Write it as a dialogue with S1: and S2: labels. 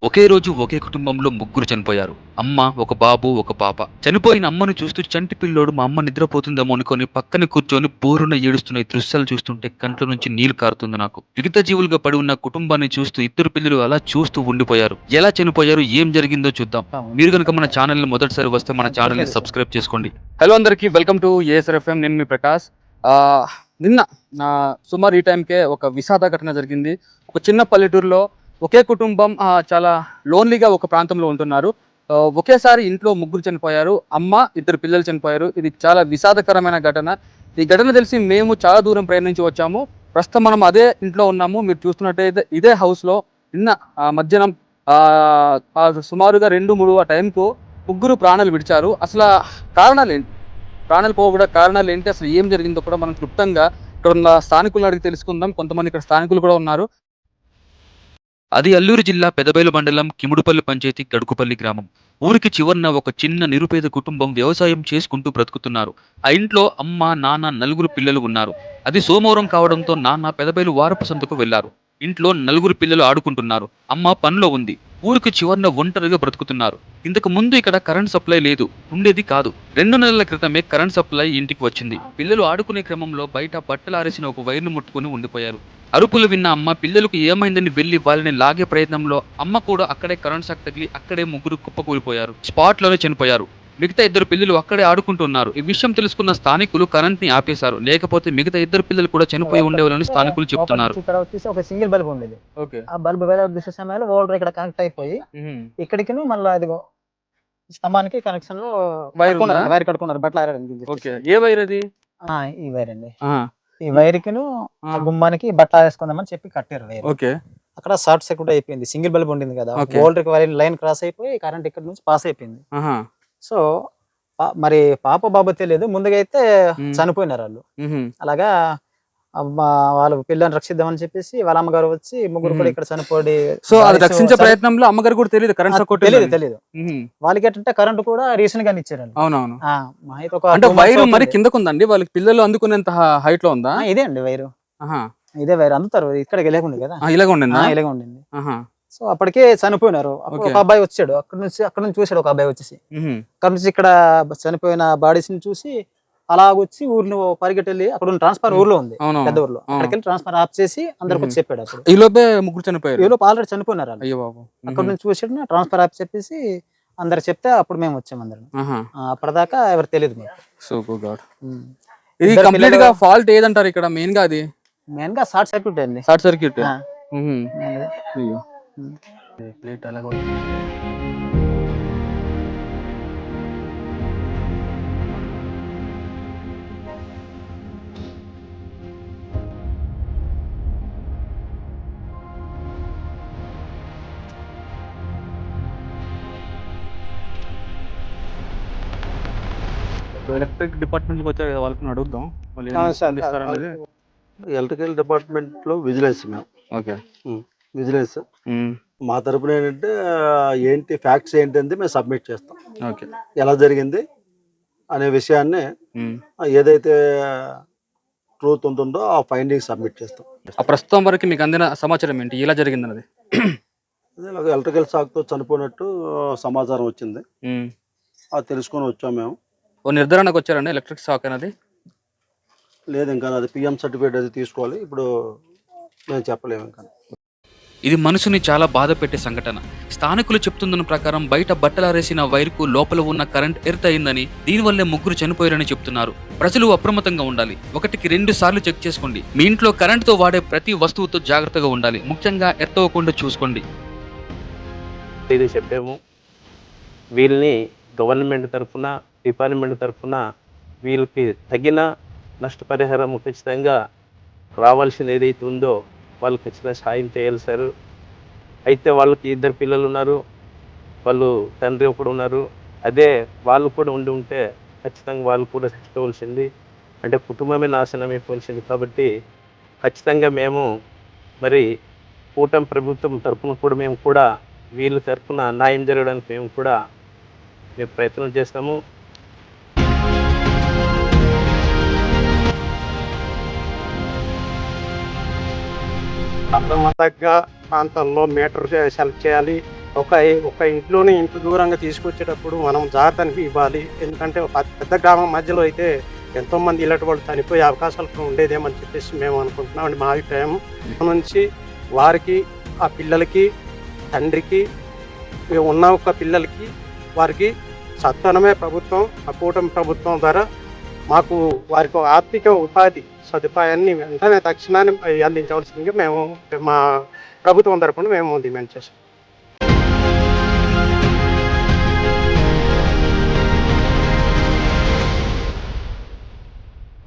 S1: ఒకే రోజు ఒకే కుటుంబంలో ముగ్గురు చనిపోయారు. అమ్మ, ఒక బాబు, ఒక పాప. చనిపోయిన అమ్మను చూస్తూ చంటి పిల్లోడు మా అమ్మ నిద్రపోతుందేమో అనుకోని పక్కన కూర్చొని బోరున ఏడుస్తున్న ఈ దృశ్యాలు చూస్తుంటే కంట్లో నుంచి నీళ్లు కారుతుంది నాకు. విగత జీవులుగా పడి ఉన్న కుటుంబాన్ని చూస్తూ ఇద్దరు పిల్లలు అలా చూస్తూ ఉండిపోయారు. ఎలా చనిపోయారు, ఏం జరిగిందో చూద్దాం. మీరు గనుక మన ఛానల్‌ని మొదటిసారి వస్తే మన ఛానల్‌ని సబ్స్క్రైబ్ చేసుకోండి. హలో అందరికీ, వెల్కమ్ టు ఏఎస్ఆర్ ఎఫ్ఎం. నేను మీ ప్రకాష్. నిన్న సుమారు ఈ టైంకే ఒక విషాద ఘటన జరిగింది. ఒక చిన్న పల్లెటూరులో ఒకే కుటుంబం చాలా లోన్లీగా ఒక ప్రాంతంలో ఉంటున్నారు. ఒకేసారి ఇంట్లో ముగ్గురు చనిపోయారు. అమ్మ, ఇద్దరు పిల్లలు చనిపోయారు. ఇది చాలా విషాదకరమైన ఘటన. ఈ ఘటన తెలిసి మేము చాలా దూరం ప్రయాణించి వచ్చాము. ప్రస్తుతం మనం అదే ఇంట్లో ఉన్నాము. మీరు చూస్తున్నట్టయితే ఇదే హౌస్‌లో నిన్న మధ్యాహ్నం సుమారుగా 2, 3 ఆ టైంకు ముగ్గురు ప్రాణాలు విడిచారు. అసల కారణాలేంటి? ప్రాణాలు పోగొట్టడానికి కారణాలేంటి? అసలు ఏం జరిగిందో కూడా మనం క్లుప్తంగా ఇక్కడున్న స్థానికులను అడిగి తెలుసుకుందాం. కొంతమంది ఇక్కడ స్థానికులు కూడా ఉన్నారు. అది అల్లూరు జిల్లా పెదబయలు మండలం కిముడుపల్లి పంచాయతీ గడుకుపల్లి గ్రామం. ఊరికి చివరన ఒక చిన్న నిరుపేద కుటుంబం వ్యవసాయం చేసుకుంటూ బ్రతుకుతున్నారు. ఆ ఇంట్లో అమ్మ, నాన్న, నలుగురు పిల్లలు ఉన్నారు. అది సోమవారం కావడంతో నాన్న పెదబయలు వారపు సంతకు వెళ్లారు. ఇంట్లో నలుగురు పిల్లలు ఆడుకుంటున్నారు. అమ్మ పనిలో ఉంది. ఊరికి చివరన ఒంటరిగా బ్రతుకుతున్నారు. ఇంతకు ముందు ఇక్కడ కరెంట్ సప్లై లేదు, ఉండేది కాదు. 2 నెలల క్రితమే కరెంట్ సప్లై ఇంటికి వచ్చింది. పిల్లలు ఆడుకునే క్రమంలో బయట బట్టలారేసిన ఒక వైర్ను ముట్టుకుని ఉండిపోయారు. అరుపులు విన్న అమ్మ పిల్లలకు ఏమైందని వెళ్లి వాళ్ళని లాగే ప్రయత్నంలో అమ్మ కూడా అక్కడే కరెంట్ షాక్ తగిలి అక్కడే ముగ్గురు కుప్పకూలిపోయారు. స్పాట్ లోనే చనిపోయారు. మిగతా ఇద్దరు పిల్లలు అక్కడే ఆడుకుంటున్నారు. ఈ విషయం తెలుసుకున్న స్థానికులు కరెంట్ ని ఆపేశారు. లేకపోతే మిగతా ఇద్దరు పిల్లలు కూడా చనిపోయి ఉండేవాళ్ళని స్థానికులు చెప్తున్నారు.
S2: ఇక్కడ వచ్చేసి ఒక సింగిల్ బల్బ్ ఉండేది.
S1: ఓకే.
S2: ఆ బల్బ్ వేలాడ తీసే సమయంలో ఓల్డర్ ఇక్కడ కనెక్ట్ అయిపోయి ఇక్కడికి మళ్ళీ ఇదిగో స్తంభానికి కనెక్షన్ లో
S1: వైర్ ఉందా?
S2: వైర్ కట్టుకున్నారు బట్టలు ఆరడానికి.
S1: ఓకే. ఏ వైర్ అది?
S2: ఈ వైర్ అండి.
S1: ఆ,
S2: ఈ వైర్ కి
S1: ఆ,
S2: గుమ్మానికి బట్టలు ఆరేసుకుందామని చెప్పి కట్టారు వైర్.
S1: ఓకే.
S2: అక్కడ షార్ట్ సర్క్యూట్ అయిపోయింది. సింగిల్ బల్బ్ ఉండింది కదా,
S1: ఓకే.
S2: ఓల్డర్ కి వైర్ లైన్ క్రాస్ అయిపోయి కరెంట్ ఇక్కడ నుంచి పాస్ అయిపోయింది.
S1: ఆహా.
S2: సో మరి పాప బాబు తెలియదు, ముందుగా అయితే
S1: మ్మ్.
S2: చనిపోయినారు వాళ్ళు.
S1: మ్హూ.
S2: అలాగా వాళ్ళ పిల్లని రక్షిద్దామని చెప్పేసి వాళ్ళ అమ్మగారు వచ్చి ముగ్గురు కూడా ఇక్కడ చనిపోయి.
S1: సో అది రక్షించే ప్రయత్నంలో అమ్మగారు కూడా తెలియదు కరెంట్ షాక్
S2: తెలియదు తెలియదు
S1: మ్హూ.
S2: వాళ్ళకి ఏంటంటే కరెంట్ కూడా రీసెంట్ గా ఇచ్చారండి.
S1: అవునవును.
S2: ఒక
S1: అంటే
S2: 2 months
S1: వైర్ మరి
S2: అవుతుంది.
S1: కిందకు ఉందండి, వాళ్ళకి పిల్లలు అందుకునేంత హైట్ లో ఉందా?
S2: ఇదే అండి వైరు.
S1: ఆహా.
S2: ఇదే వైర్ అందుతారు, ఇక్కడికి లేకుండే కదా,
S1: ఇలాగ ఉండిందా?
S2: ఇలాగ ఉండింది.
S1: ఆహా.
S2: సో అప్పటికే చనిపోయినారు. అప్పుడు
S1: ఓకే.
S2: ఒక అబ్బాయి వచ్చాడు, అక్కడ నుంచి చూసాడు ఒక అబ్బాయి వచ్చేసి.
S1: మ్హూ.
S2: అక్కడ నుంచి ఇక్కడ చనిపోయిన బాడీస్ ని చూసి అలాగొచ్చి ఊరిని పరిగెట్టెళ్ళి అక్కడ ఉన్న ట్రాన్స్ఫర్ ఊర్లో ఉంది,
S1: అవునవును.
S2: పెద్ద ఊర్లో. అక్కడికి వెళ్ళి ట్రాన్స్ఫర్ ఆఫ్ చేసి అందరికి వచ్చి చెప్పాడు. అప్పుడు
S1: ఈ లోపే ముగ్గురు చనిపోయారు.
S2: ఈ లోపు ఆల్రెడీ చనిపోయినారు వాళ్ళు.
S1: అయ్యో బాబు.
S2: అక్కడ నుంచి చూసాడు, ట్రాన్స్ఫర్ ఆఫ్ చెప్పేసి అందరికి చెప్తే అప్పుడు మేము వచ్చాము అందరం. అప్పటిదాకా ఎవరు తెలియదు మాకు.
S1: So God.
S2: ఉమ్.
S1: ఇది
S2: ఇద్దరు
S1: కంప్లీట్ గా
S2: పిల్లలు-
S1: ఫాల్ట్ ఏదంటారు ఇక్కడ మెయిన్ గా? అది
S2: మెయిన్ గా షార్ట్ సర్క్యూట్ అండి.
S1: Short circuit.
S2: ఆ.
S1: అయ్యో.
S2: ఉమ్.
S1: ప్లేట్ అలాగ. ఎలక్ట్రిక్ డిపార్ట్మెంట్ వచ్చారు కదా, వాళ్ళకి అడుగుదాం వాళ్ళు ఏం స్పందిస్తారనేది.
S3: ఎలక్ట్రికల్ డిపార్ట్మెంట్లో విజిలెన్స్ మేము.
S1: ఓకే.
S3: విజిలెన్స్ మా తరపున ఏంటంటే ఏంటి ఫ్యాక్ట్స్ ఏంటంటే మేము సబ్మిట్ చేస్తాం.
S1: ఓకే.
S3: ఎలా జరిగింది అనే విషయాన్ని ఏదైతే ట్రూత్ ఉంటుందో ఆ ఫైండింగ్ సబ్మిట్ చేస్తాం.
S1: ఆ ప్రస్తుతం వరకు మీకు అందిన సమాచారం ఏంటి, ఎలా జరిగిందన్నది?
S3: అదే ఎలక్ట్రికల్ షాక్తో చనిపోయినట్టు సమాచారం వచ్చింది. అది తెలుసుకొని వచ్చాం మేము.
S1: ఓ నిర్ధారణకు వచ్చారండి ఎలక్ట్రిక్ షాక్ అనేది?
S3: లేదు, ఇంకా అది పిఎం సర్టిఫికేట్ అది తీసుకోవాలి. ఇప్పుడు మేము చెప్పలేము ఇంకా.
S1: ఇది మనసుని చాలా బాధ పెట్టే సంఘటన. స్థానికులు చెప్తున్న ప్రకారం బయట బట్టలారేసిన వైర్కు లోపల ఉన్న కరెంట్ ఎర్త్ అయిందని, దీనివల్లే ముగ్గురు చనిపోయారని చెప్తున్నారు. ప్రజలు అప్రమత్తంగా ఉండాలి. 1కి 2 సార్లు చెక్ చేసుకోండి. మీ ఇంట్లో కరెంట్తో వాడే ప్రతి వస్తువుతో జాగ్రత్తగా ఉండాలి. ముఖ్యంగా ఎర్త్ అవ్వకుండా చూసుకోండి.
S4: ఇది చెప్పాము. వీళ్ళని గవర్నమెంట్ తరఫున, డిపార్ట్మెంట్ తరఫున వీళ్ళకి తగిన నష్టపరిహారం ఖచ్చితంగా రావాల్సింది ఏదైతే ఉందో వాళ్ళు ఖచ్చితంగా సాయం చేయాలి సార్. అయితే వాళ్ళకి 2 పిల్లలు ఉన్నారు, వాళ్ళు తండ్రి ఒకడు ఉన్నారు. అదే వాళ్ళు కూడా ఉంటే ఖచ్చితంగా వాళ్ళు కూడా చచ్చిపోవలసింది, అంటే కుటుంబమే నాశనం అయిపోవలసింది. కాబట్టి ఖచ్చితంగా మేము మరి కూటమి ప్రభుత్వం తరఫున కూడా మేము కూడా వీళ్ళ తరఫున న్యాయం జరగడానికి మేము ప్రయత్నం చేస్తాము.
S5: అర్థవంతంగా ప్రాంతంలో మీటర్ సెలెక్ట్ చేయాలి. ఒక ఇంట్లోని ఇంటి దూరంగా తీసుకొచ్చేటప్పుడు మనం జాగ్రత్తని ఇవ్వాలి. ఎందుకంటే ఒక పెద్ద గ్రామం మధ్యలో అయితే ఎంతోమంది ఇలాంటి వాళ్ళు చనిపోయే అవకాశాలు ఉండేదేమని చెప్పేసి మేము అనుకుంటున్నాం అండి. మా అభిప్రాయం నుంచి వారికి, ఆ పిల్లలకి, తండ్రికి, ఉన్న ఒక పిల్లలకి వారికి సత్వరమే ప్రభుత్వం, ఆ కూటమి ప్రభుత్వం ద్వారా మాకు వారికి ఆర్థిక ఉపాధి సదుపాయాన్ని వెంటనే తక్షణాన్ని అందించవలసిందిగా మేము మా ప్రభుత్వం తరపున మేము డిమాండ్ చేస్తాం.